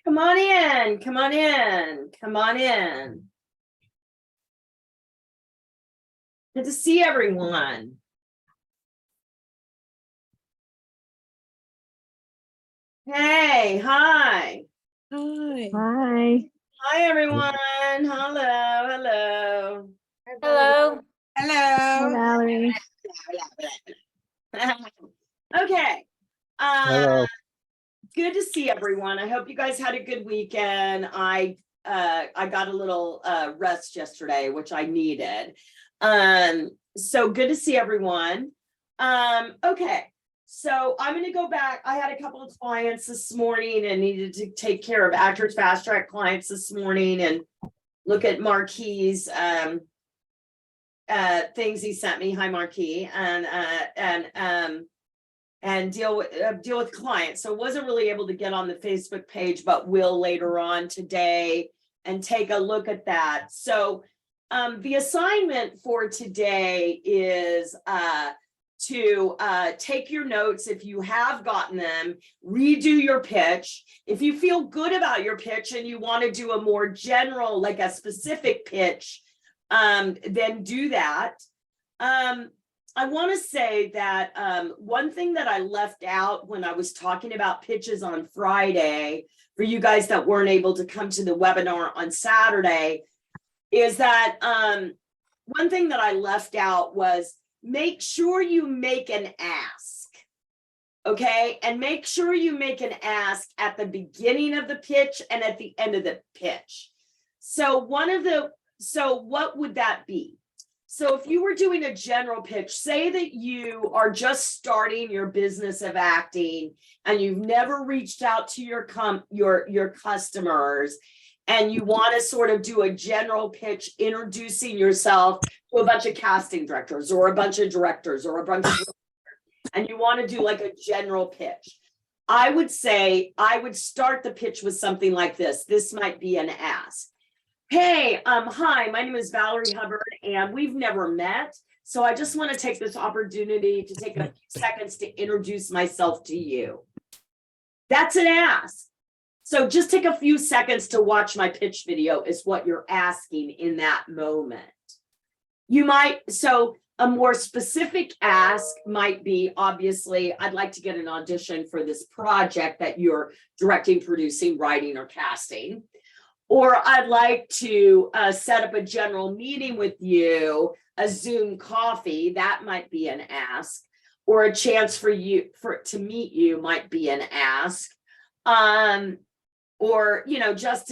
Come on in, come on in, come on in. Good to see everyone. Hey, hi. Hi. Hi. Hi, everyone. Hello, hello. Hello. Hi, Hello. Valerie. Okay. Hello. Good to see everyone. I hope you guys had a good weekend. I got a little rest yesterday, which I needed. So good to see everyone. Okay. So I'm going to go back. I had a couple of clients this morning and needed to take care of Actors Fast Track clients this morning and look at Marquis's things he sent me. Hi, Marquis, and deal with clients. So wasn't really able to get on the Facebook page, but will later on today and take a look at that. So the assignment for today is to take your notes if you have gotten them, redo your pitch. If you feel good about your pitch and you want to do a more general, like a specific pitch, then do that. I want to say that one thing that I left out when I was talking about pitches on Friday, for you guys that weren't able to come to the webinar on Saturday, is that one thing that I left out was make sure you make an ask. Okay, and make sure you make an ask at the beginning of the pitch and at the end of the pitch. So what would that be? So if you were doing a general pitch, say that you are just starting your business of acting and you've never reached out to your customers, and you want to sort of do a general pitch introducing yourself to a bunch of casting directors or a bunch of directors or a bunch of, and you want to do like a general pitch, I would say I would start the pitch with something like this. This might be an ask. Hey, hi, my name is Valerie Hubbard and we've never met. So I just want to take this opportunity to take a few seconds to introduce myself to you. That's an ask. So just take a few seconds to watch my pitch video is what you're asking in that moment. So a more specific ask might be, obviously, I'd like to get an audition for this project that you're directing, producing, writing, or casting. Or I'd like to set up a general meeting with you, a Zoom coffee, that might be an ask. Or a chance for you to meet you might be an ask. Or, just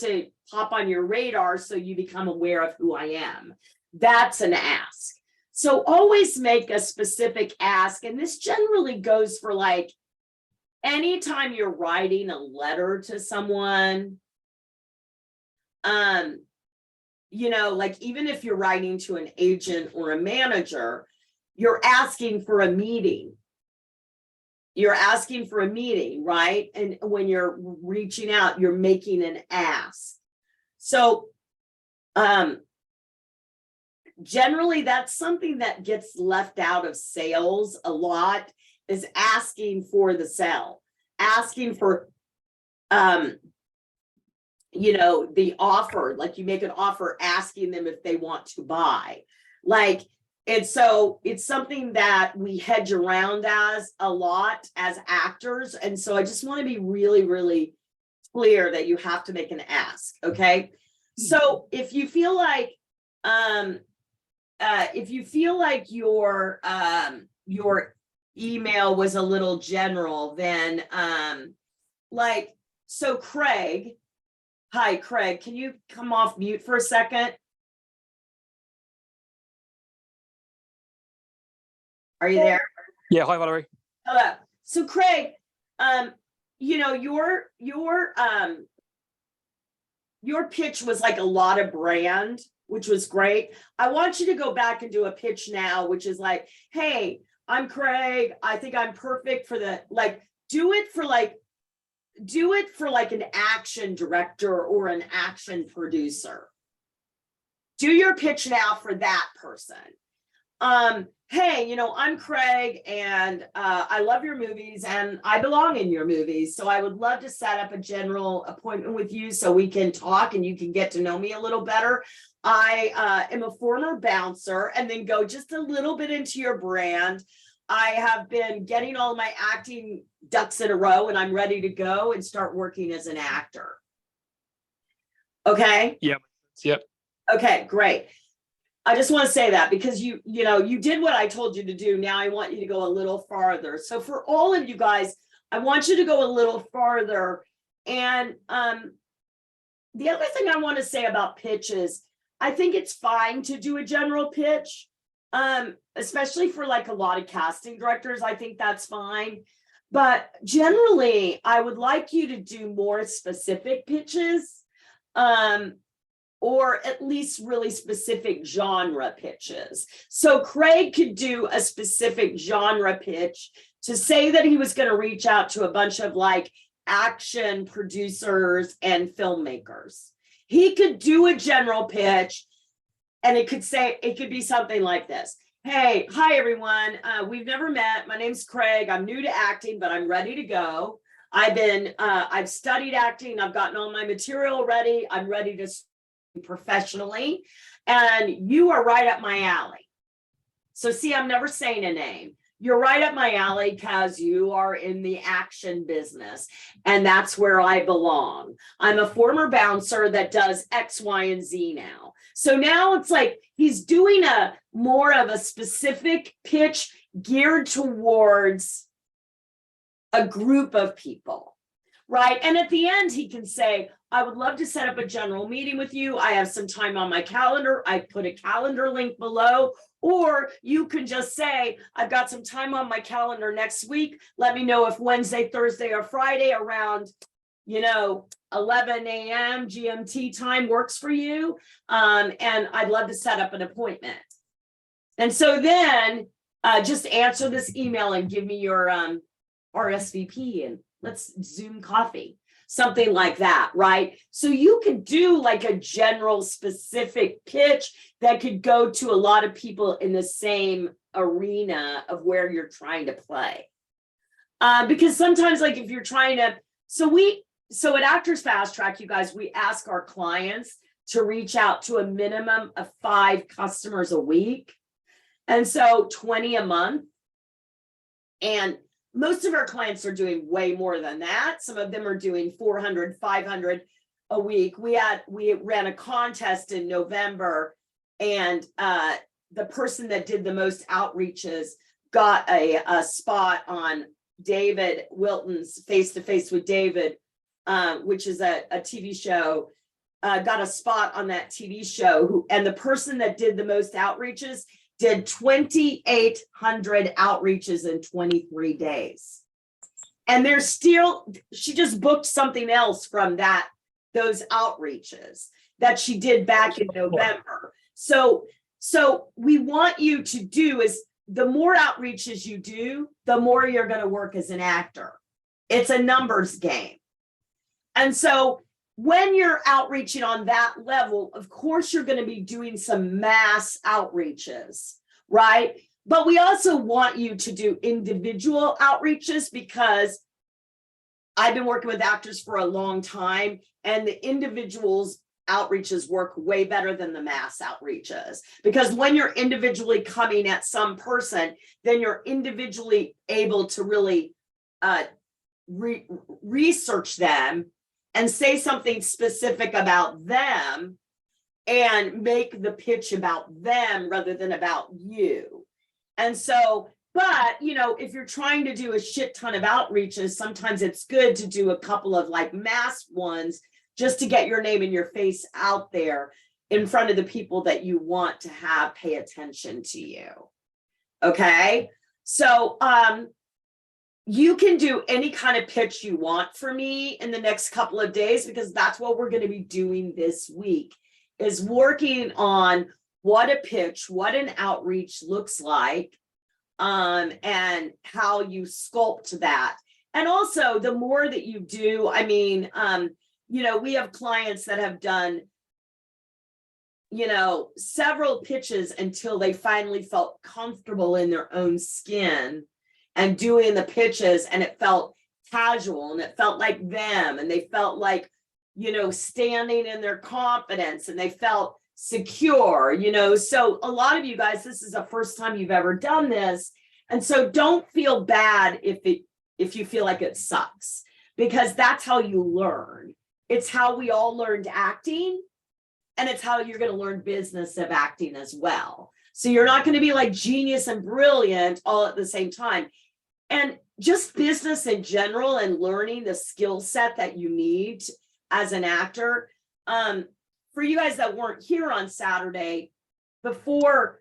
to pop on your radar so you become aware of who I am. That's an ask. So always make a specific ask. And this generally goes for like anytime you're writing a letter to someone, like even if you're writing to an agent or a manager, you're asking for a meeting. You're asking for a meeting, right? And when you're reaching out, you're making an ask. So generally, that's something that gets left out of sales a lot, is asking for the sale, asking for, the offer, like you make an offer asking them if they want to buy. It's something that we hedge around as a lot as actors. And so I just want to be really, really clear that you have to make an ask. Okay. So if you feel like, your email was a little general, then so Craig, hi, Craig, can you come off mute for a second? Are you there? Yeah, hi Valerie. Hello. So Craig, your pitch was like a lot of brand, which was great. I want you to go back and do a pitch now, which is like, hey, I'm Craig. I think I'm perfect for do it for an action director or an action producer. Do your pitch now for that person. hey, I'm Craig and I love your movies and I belong in your movies. So I would love to set up a general appointment with you so we can talk and you can get to know me a little better. I am a former bouncer, and then go just a little bit into your brand. I have been getting all my acting ducks in a row and I'm ready to go and start working as an actor. Okay? Yep. Okay, great. I just want to say that because you did what I told you to do. Now I want you to go a little farther. So for all of you guys, I want you to go a little farther. And the other thing I want to say about pitch is I think it's fine to do a general pitch, especially for like a lot of casting directors. I think that's fine. But generally, I would like you to do more specific pitches. Or at least really specific genre pitches. So Craig could do a specific genre pitch to say that he was going to reach out to a bunch of like action producers and filmmakers. He could do a general pitch and it could be something like this. Hey, hi everyone. We've never met. My name's Craig. I'm new to acting, but I'm ready to go. I've studied acting. I've gotten all my material ready. I'm ready to professionally, and you are right up my alley. So see, I'm never saying a name. You're right up my alley because you are in the action business, and that's where I belong. I'm a former bouncer that does X, Y, and Z now. So now it's like he's doing a more of a specific pitch geared towards a group of people, right? And at the end, he can say, I would love to set up a general meeting with you. I have some time on my calendar. I put a calendar link below, or you can just say, I've got some time on my calendar next week. Let me know if Wednesday, Thursday, or Friday around, 11 a.m. GMT time works for you. And I'd love to set up an appointment. And so then just answer this email and give me your RSVP and let's Zoom coffee. Something like that, right? So you could do like a general specific pitch that could go to a lot of people in the same arena of where you're trying to play. Because sometimes like if you're trying to, so at Actors Fast Track, you guys, we ask our clients to reach out to a minimum of 5 customers a week. And so 20 a month. And most of our clients are doing way more than that. Some of them are doing 400, 500 a week. We ran a contest in November, and the person that did the most outreaches got a spot on David Wilton's Face to Face with David, which is a TV show, got a spot on that TV show. And the person that did the most outreaches did 2,800 outreaches in 23 days. And she just booked something else from those outreaches that she did back in November. So we want you to do is the more outreaches you do, the more you're going to work as an actor. It's a numbers game. And so when you're outreaching on that level, of course, you're going to be doing some mass outreaches, right? But we also want you to do individual outreaches because I've been working with actors for a long time, and the individuals outreaches work way better than the mass outreaches. Because when you're individually coming at some person, then you're individually able to really research them and say something specific about them and make the pitch about them rather than about you. And so, but, if you're trying to do a shit ton of outreaches, sometimes it's good to do a couple of like mass ones just to get your name and your face out there in front of the people that you want to have pay attention to you. Okay. So, you can do any kind of pitch you want for me in the next couple of days, because that's what we're going to be doing this week, is working on what a pitch, what an outreach looks like, and how you sculpt that. And also the more that you do, we have clients that have done several pitches until they finally felt comfortable in their own skin and doing the pitches, and it felt casual and it felt like them, and they felt like, standing in their confidence, and they felt secure, so a lot of you guys, this is the first time you've ever done this. And so don't feel bad if you feel like it sucks, because that's how you learn. It's how we all learned acting, and it's how you're going to learn business of acting as well. So you're not going to be like genius and brilliant all at the same time. And just business in general and learning the skill set that you need as an actor. For you guys that weren't here on Saturday, before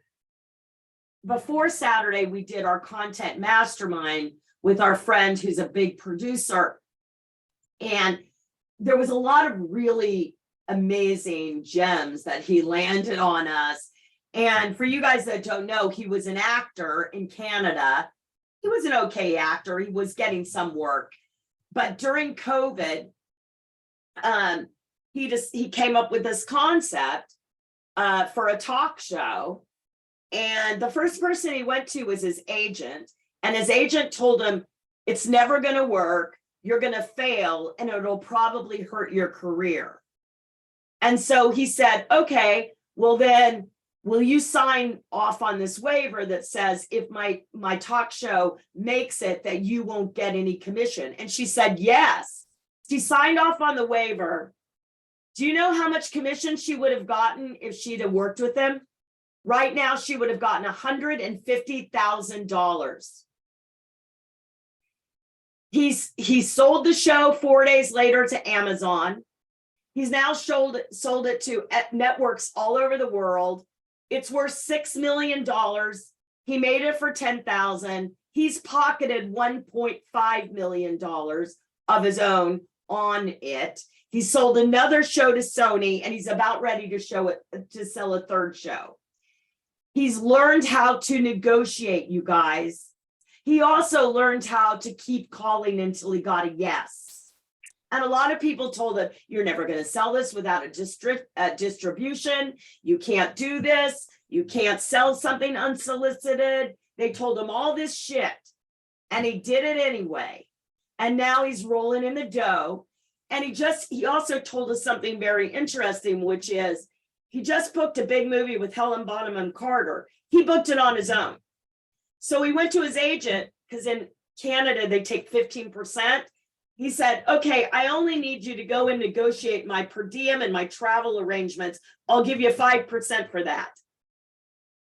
Saturday, we did our content mastermind with our friend who's a big producer. And there was a lot of really amazing gems that he landed on us. And for you guys that don't know, he was an actor in Canada. He was an okay actor. He was getting some work. But during COVID, he came up with this concept for a talk show. And the first person he went to was his agent. And his agent told him, it's never going to work. You're going to fail, and it'll probably hurt your career. And so he said, okay, well then, will you sign off on this waiver that says if my talk show makes it, that you won't get any commission? And she said, yes. She signed off on the waiver. Do you know how much commission she would have gotten if she'd have worked with him? Right now, she would have gotten $150,000. He sold the show 4 days later to Amazon. He's now sold it to networks all over the world. It's worth $6 million. He made it for $10,000. He's pocketed $1.5 million of his own on it. He sold another show to Sony, and he's about ready to sell a third show. He's learned how to negotiate, you guys. He also learned how to keep calling until he got a yes. And a lot of people told him, you're never going to sell this without a distribution. You can't do this. You can't sell something unsolicited. They told him all this shit, and he did it anyway. And now he's rolling in the dough. And he also told us something very interesting, which is he just booked a big movie with Helen Bonham Carter. He booked it on his own. So he went to his agent, because in Canada, they take 15%. He said, okay, I only need you to go and negotiate my per diem and my travel arrangements. I'll give you 5% for that.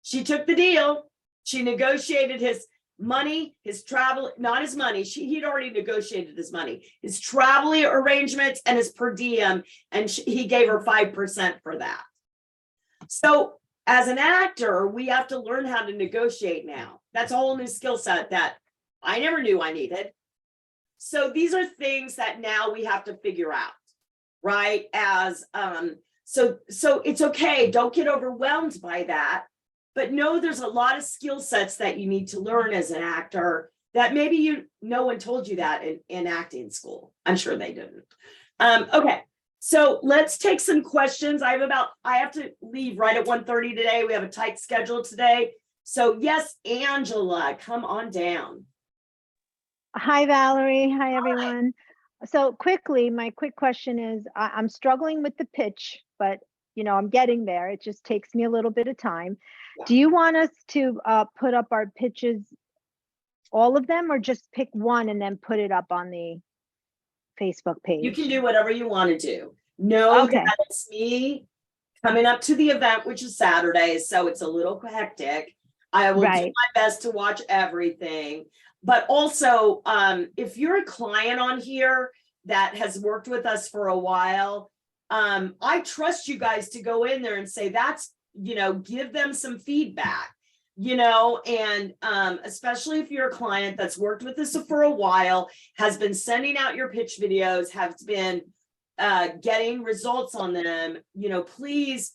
She took the deal. She negotiated his money, his travel, not his money. He'd already negotiated his money, his travel arrangements and his per diem. And he gave her 5% for that. So as an actor, we have to learn how to negotiate now. That's a whole new skill set that I never knew I needed. So these are things that now we have to figure out, right? So it's okay. Don't get overwhelmed by that, but know there's a lot of skill sets that you need to learn as an actor that maybe no one told you that in acting school. I'm sure they didn't. Okay. So let's take some questions. I have to leave right at 1:30 today. We have a tight schedule today. So yes, Angela, come on down. Hi, Valerie. Hi, everyone. So quickly, my quick question is, I'm struggling with the pitch, but I'm getting there. It just takes me a little bit of time. Yeah. Do you want us to put up our pitches, all of them, or just pick one and then put it up on the Facebook page? You can do whatever you want to do. Know Okay. that it's me coming up to the event, which is Saturday, so it's a little hectic. I will do Right. my best to watch everything. But also, if you're a client on here that has worked with us for a while, I trust you guys to go in there and say, give them some feedback, and especially if you're a client that's worked with us for a while, has been sending out your pitch videos, has been getting results on them, please,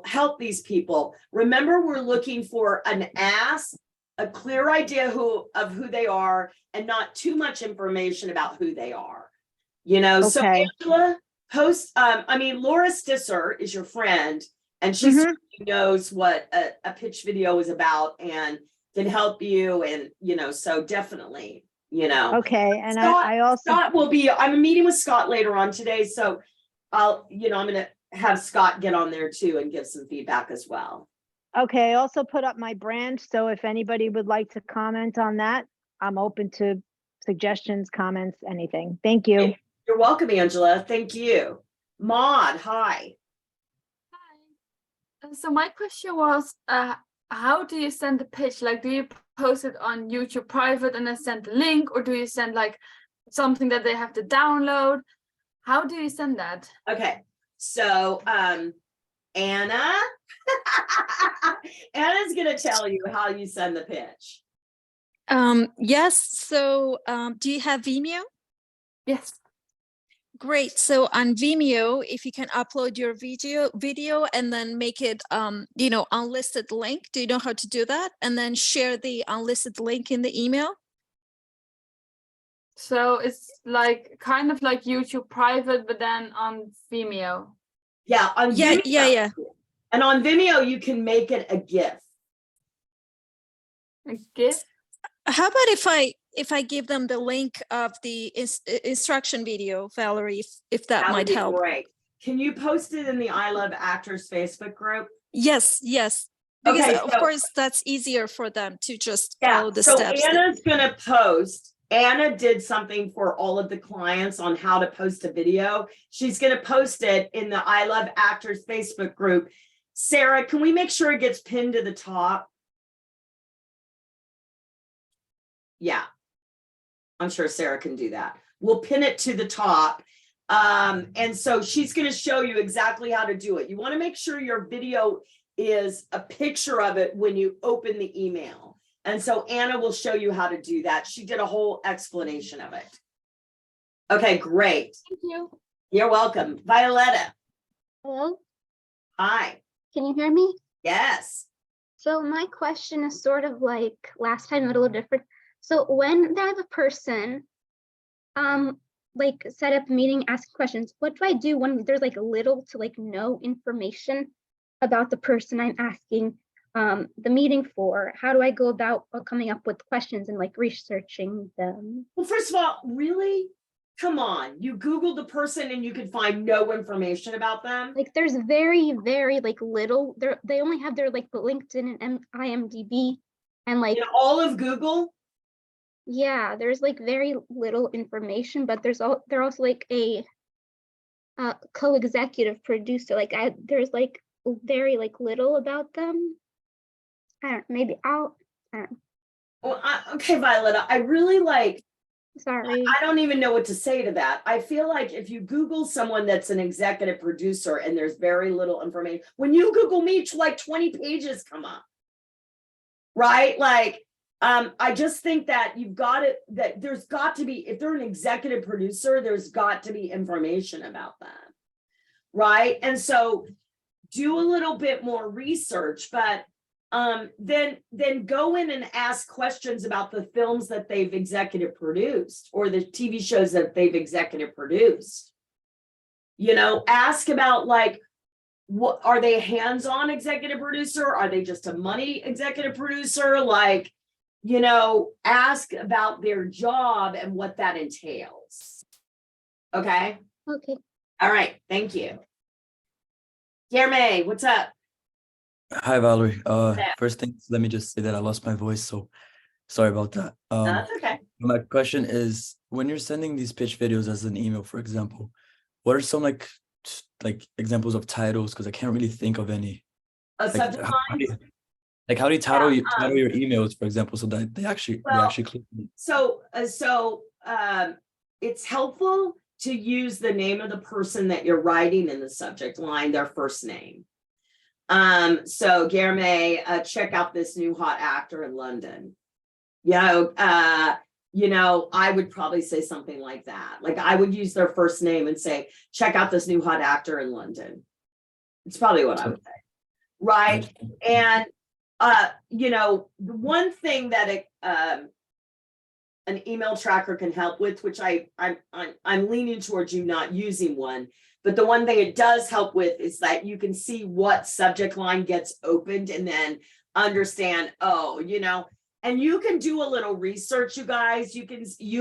help these people. Remember, we're looking for an ask, a clear idea of who they are, and not too much information about who they are. So Okay. Angela, Laura Stisser is your friend. And she Mhm. knows what a pitch video is about and can help you. And, so definitely, Okay, and Scott, I also, Scott will be, I'm meeting with Scott later on today. So I'm going to have Scott get on there too and give some feedback as well. okay, I also put up my brand, so if anybody would like to comment on that, I'm open to suggestions, comments, anything. Thank you. You're welcome, Angela. Thank you. Maud, hi. Hi. So my question was, how do you send the pitch? Like, do you post it on YouTube private and then send the link, or do you send like something that they have to download? How do you send that? Okay, so Anna, Anna's gonna tell you how you send the pitch. Yes. So, do you have Vimeo? Yes. Great. So on Vimeo, if you can upload your video and then make it, unlisted link. Do you know how to do that? And then share the unlisted link in the email. So it's like kind of like YouTube private, but then on Vimeo. Yeah, on Yeah, Vimeo. yeah. And on Vimeo, you can make it a GIF. A GIF? How about if I give them the link of the instruction video, Valerie, if that That would might be help. great. Can you post it in the I Love Actors Facebook group? Yes. Because Okay, of so- course that's easier for them to just Yeah, follow the so steps. Anna's gonna post. Anna did something for all of the clients on how to post a video. She's gonna post it in the I Love Actors Facebook group. Sarah, can we make sure it gets pinned to the top? Yeah, I'm sure Sarah can do that. We'll pin it to the top. And so she's going to show you exactly how to do it. You want to make sure your video is a picture of it when you open the email. And so Anna will show you how to do that. She did a whole explanation of it. Okay, great. Thank you. You're welcome. Violetta, Hello, hi. can you hear me? Yes. So my question is sort of like last time, a little different. So when there's a person, like set up a meeting, ask questions, what do I do when there's like little to like no information about the person I'm asking the meeting for? How do I go about coming up with questions and like researching them? Well, first of all, really? Come on. You Googled the person and you could find no information about them? Like there's very, very like little, they only have their like LinkedIn and IMDb and like, In all of Google? yeah, there's like very little information, but they're also like a co-executive producer. Like there's like very like little about them. I don't, maybe I don't, Well, okay, Violetta, I really sorry. I don't even know what to say to that. I feel like if you Google someone that's an executive producer and there's very little information, when you Google me, like 20 pages come up. Right? Like, I just think that that there's got to be, if they're an executive producer, there's got to be information about them. Right? And so do a little bit more research, but then go in and ask questions about the films that they've executive produced or the TV shows that they've executive produced. Ask about like, what are they, a hands-on executive producer? Are they just a money executive producer? Like, ask about their job and what that entails. Okay. Okay. All right. Thank you. Jeremy, what's up? Hi, Valerie. Yeah. First thing, let me just say that I lost my voice, so sorry about that. That's okay. My question is, when you're sending these pitch videos as an email, for example, what are some like examples of titles? Because I can't really think of any. A Like, subject how line? do you title Yeah, title your emails, for example, so that they actually click? So it's helpful to use the name of the person that you're writing in the subject line, their first name. So Guillerme, check out this new hot actor in London. I would probably say something like that. Like I would use their first name and say, check out this new hot actor in London. It's probably what I would say. Right. And the one thing that an email tracker can help with, which I'm leaning towards you not using one, But the one thing it does help with is that you can see what subject line gets opened and then understand, oh, and you can do a little research, you guys. You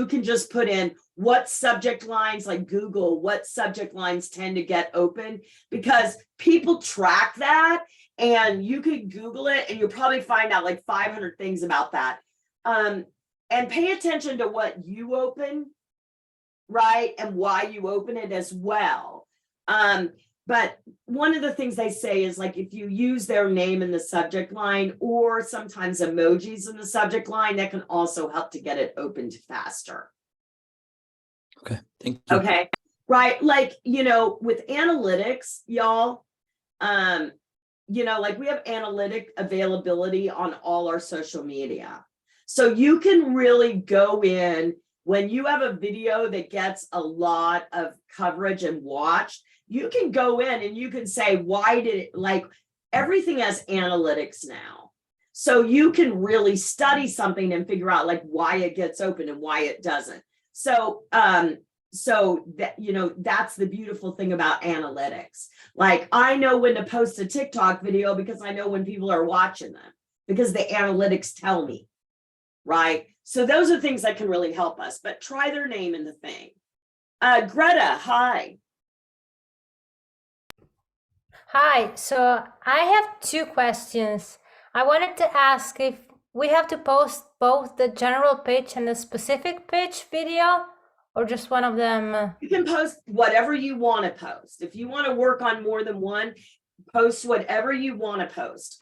can just put in what subject lines, like Google, what subject lines tend to get open, because people track that, and you could Google it and you'll probably find out like 500 things about that. And pay attention to what you open, right? And why you open it as well. But one of the things they say is, like, if you use their name in the subject line or sometimes emojis in the subject line, that can also help to get it opened faster. Okay, thank you. Okay, right. Like, with analytics, y'all, like we have analytic availability on all our social media. So you can really go in when you have a video that gets a lot of coverage and watched. You can go in and you can say, why did it, like, everything has analytics now. So you can really study something and figure out like why it gets open and why it doesn't. So, so that, that's the beautiful thing about analytics. Like, I know when to post a TikTok video because I know when people are watching them, because the analytics tell me, right? So those are things that can really help us, but try their name in the thing. Greta, hi. Hi, so I have two questions. I wanted to ask if we have to post both the general pitch and the specific pitch video, or just one of them? You can post whatever you want to post. If you want to work on more than one, post whatever you want to post.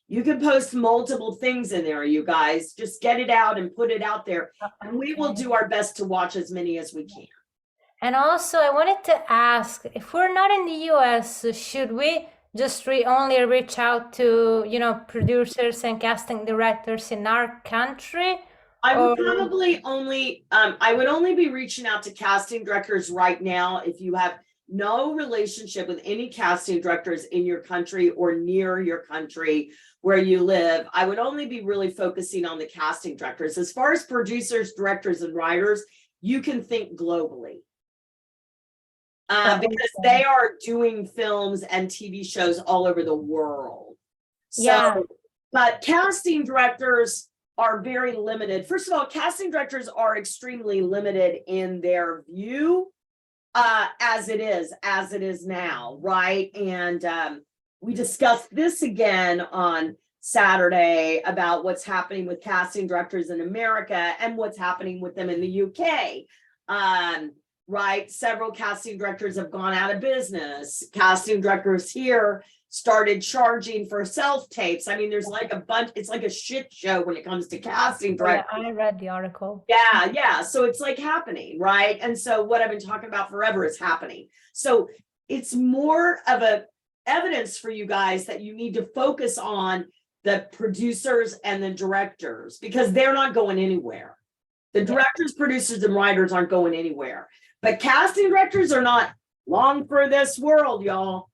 You can post multiple things in there, you guys. Just get it out and put it out there. And we will do our best to watch as many as we can. And also, I wanted to ask, if we're not in the US, should we just only reach out to, producers and casting directors in our country? I would probably I would only be reaching out to casting directors right now if you have no relationship with any casting directors in your country or near your country where you live. I would only be really focusing on the casting directors. As far as producers, directors, and writers, you can think globally. Because they are doing films and TV shows all over the world. So, yeah. But casting directors are very limited. First of all, casting directors are extremely limited in their view, as it is now, right? And we discussed this again on Saturday about what's happening with casting directors in America and what's happening with them in the UK. Right? Several casting directors have gone out of business. Casting directors here started charging for self-tapes. I mean, there's like a bunch, it's like a shit show when it comes to casting directors. Yeah, I read the article. Yeah. So it's like happening, right? And so what I've been talking about forever is happening. So it's more of a evidence for you guys that you need to focus on the producers and the directors, because they're not going anywhere. The directors, producers, and writers aren't going anywhere. But casting directors are not long for this world, y'all.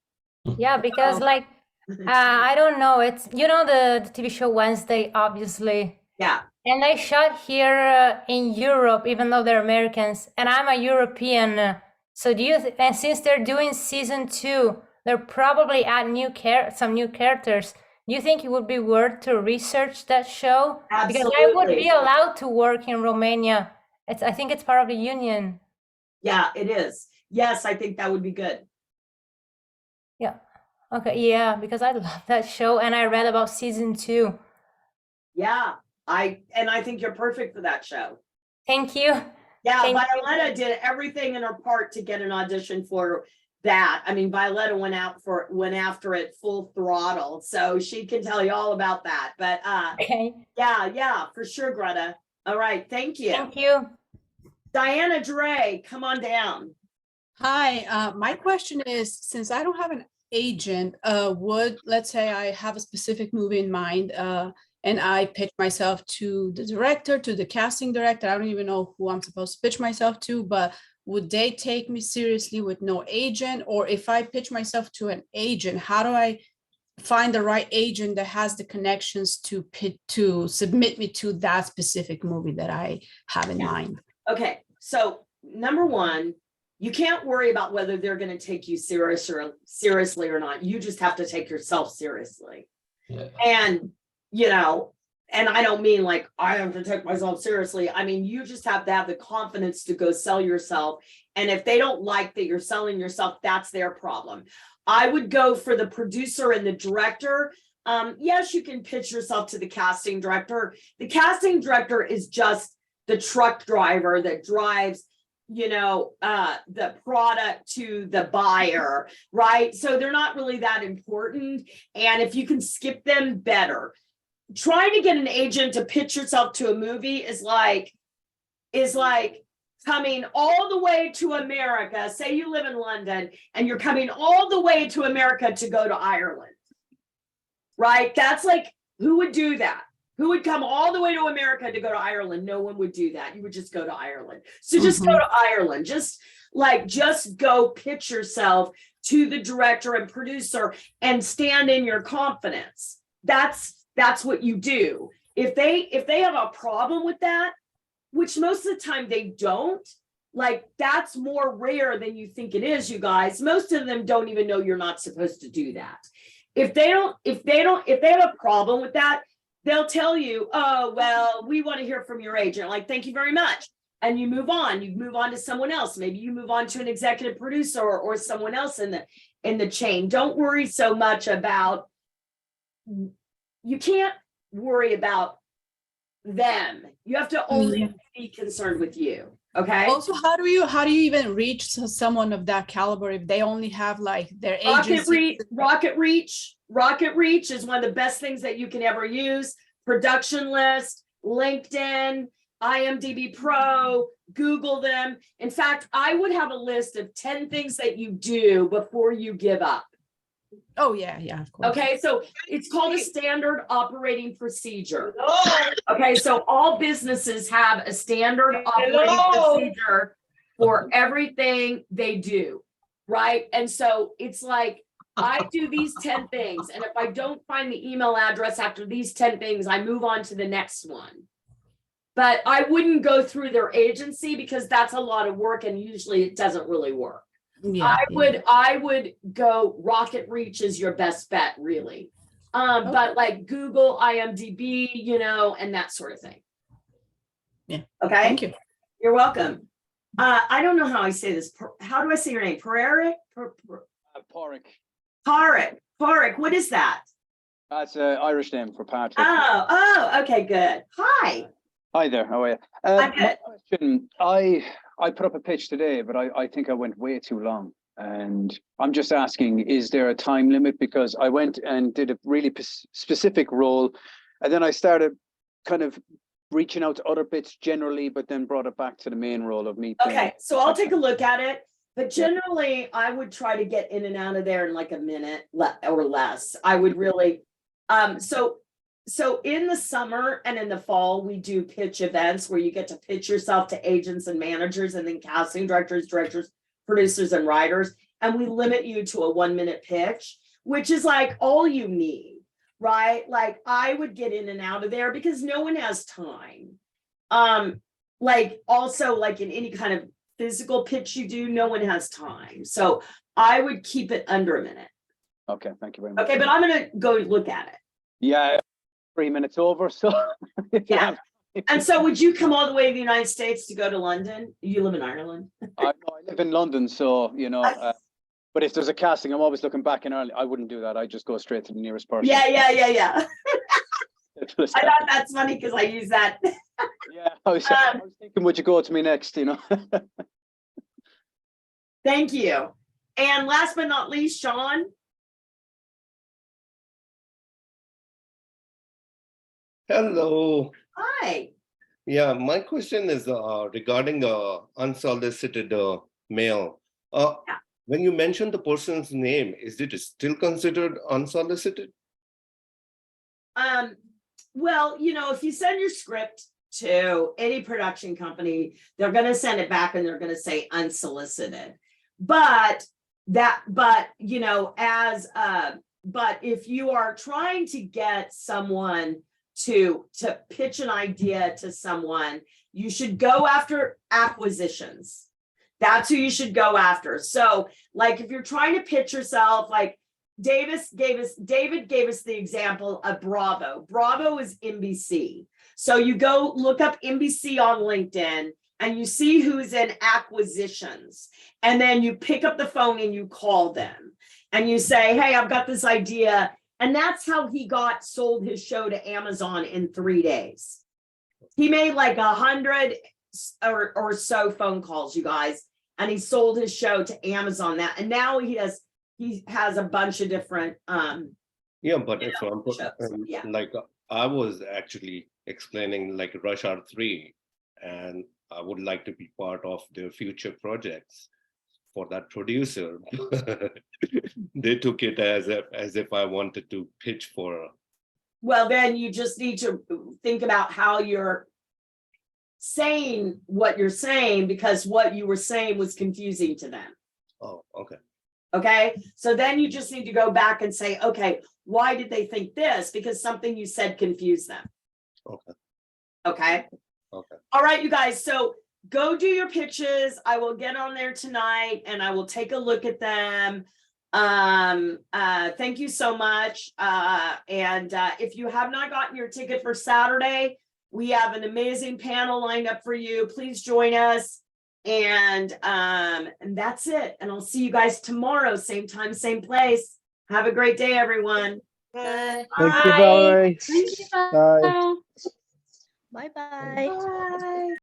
Yeah, because I don't know. It's, the TV show Wednesday, obviously. Yeah. And they shot here in Europe, even though they're Americans. And I'm a European. So and since they're doing season 2, they're probably add some new characters. Do you think it would be worth to research that show? Absolutely. Because I would be allowed to work in Romania. I think it's part of the union. Yeah, it is. Yes, I think that would be good. Yeah. Okay. Yeah, because I love that show and I read about season 2. Yeah, I think you're perfect for that show. Thank you. Yeah, Violetta did everything in her part to get an audition for that. I mean, Violetta went after it full throttle, so she can tell you all about that. But okay. Yeah, for sure, Greta. All right, thank you. Thank you. Diana Dre, come on down. Hi, my question is, since I don't have an agent, let's say I have a specific movie in mind, and I pitch myself to the director, to the casting director. I don't even know who I'm supposed to pitch myself to, but would they take me seriously with no agent? Or if I pitch myself to an agent, how do I find the right agent that has the connections to submit me to that specific movie that I have in mind? Okay, so number one, you can't worry about whether they're going to take you seriously or not. You just have to take yourself seriously. Yeah. And, you know, and I don't mean like I have to take myself seriously. I mean, you just have to have the confidence to go sell yourself. And if they don't like that you're selling yourself, that's their problem. I would go for the producer and the director. Yes, you can pitch yourself to the casting director. The casting director is just the truck driver that drives, you know, the product to the buyer, right? So they're not really that important. And if you can skip them, better. Trying to get an agent to pitch yourself to a movie is like coming all the way to America. Say you live in London and you're coming all the way to America to go to Ireland, right? That's like, who would do that? Who would come all the way to America to go to Ireland? No one would do that. You would just go to Ireland. So just go to Ireland. Just go pitch yourself to the director and producer and stand in your confidence. That's what you do. If they have a problem with that, which most of the time they don't, like that's more rare than you think it is, you guys. Most of them don't even know you're not supposed to do that. If they have a problem with that, they'll tell you, oh, well, we want to hear from your agent. Like, thank you very much. And you move on. You move on to someone else. Maybe you move on to an executive producer or someone else in the chain. Don't worry so much about, you can't worry about them. You have to only be concerned with you. Okay. Also, how do you even reach someone of that caliber if they only have like their agency? Rocket Reach is one of the best things that you can ever use. Production List, LinkedIn, IMDb Pro, Google them. In fact, I would have a list of 10 things that you do before you give up. Oh yeah, of course. Okay, so it's called a standard operating procedure. Okay, so all businesses have a standard operating procedure for everything they do, right? And so it's like, I do these 10 things, and if I don't find the email address after these 10 things, I move on to the next one. But I wouldn't go through their agency because that's a lot of work, and usually it doesn't really work. Yeah, I would go Rocket Reach is your best bet, really. But like Google, IMDb, you know, and that sort of thing. Yeah. Okay. Thank you. You're welcome. I don't know how I say this. How do I say your name? Parek? Parek. What is that? That's an Irish name for Patrick. Oh, okay, good. Hi. Hi there, how are you? I'm good. My question, I put up a pitch today, but I think I went way too long. And I'm just asking, is there a time limit? Because I went and did a really specific role, and then I started kind of reaching out to other bits generally, but then brought it back to the main role of me. Okay, so I'll take a look at it. But generally, I would try to get in and out of there in like a minute or less. I would really, so in the summer and in the fall, we do pitch events where you get to pitch yourself to agents and managers and then casting directors, producers, and writers. And we limit you to a 1-minute pitch, which is like all you need, right? Like I would get in and out of there because no one has time. Like also like in any kind of physical pitch you do, no one has time. So I would keep it under a minute. Okay, thank you very much. Okay, but I'm gonna go look at it. Yeah, 3 minutes over, so. Yeah. And so would you come all the way to the United States to go to London? You live in Ireland? I live in London, so, you know, but if there's a casting, I'm always looking back in Ireland. I wouldn't do that. I just go straight to the nearest person. Yeah. I thought that's funny because I use that. Yeah, I was thinking, would you go to me next, you know? Thank you. And last but not least, Sean. Hello. Hi. Yeah, my question is regarding unsolicited mail. When you mention the person's name, is it still considered unsolicited? Well, you know, if you send your script to any production company, they're going to send it back and they're going to say unsolicited. But you know, but if you are trying to get someone to pitch an idea to someone, you should go after acquisitions. That's who you should go after. So like if you're trying to pitch yourself, like David gave us the example of Bravo. Bravo is NBC. So you go look up NBC on LinkedIn and you see who's in acquisitions. And then you pick up the phone and you call them and you say, hey, I've got this idea. And that's how he sold his show to Amazon in 3 days. He made like 100 or so phone calls, you guys, and he sold his show to Amazon. And now he has a bunch of different Yeah, but if shows. Yeah. like I was actually explaining like Rush Hour 3, and I would like to be part of their future projects for that producer. They took it as if I wanted to pitch for. Well, then you just need to think about how you're saying what you're saying, because what you were saying was confusing to them. Oh, okay. Okay, so then you just need to go back and say, okay, why did they think this? Because something you said confused them. Okay. Okay. Okay. All right, you guys. So go do your pitches. I will get on there tonight and I will take a look at them. Thank you so much. And if you have not gotten your ticket for Saturday, we have an amazing panel lined up for you. Please join us. And that's it. And I'll see you guys tomorrow, same time, same place. Have a great day, everyone. Thank you, Valerie. Thank you. Bye. Bye-bye.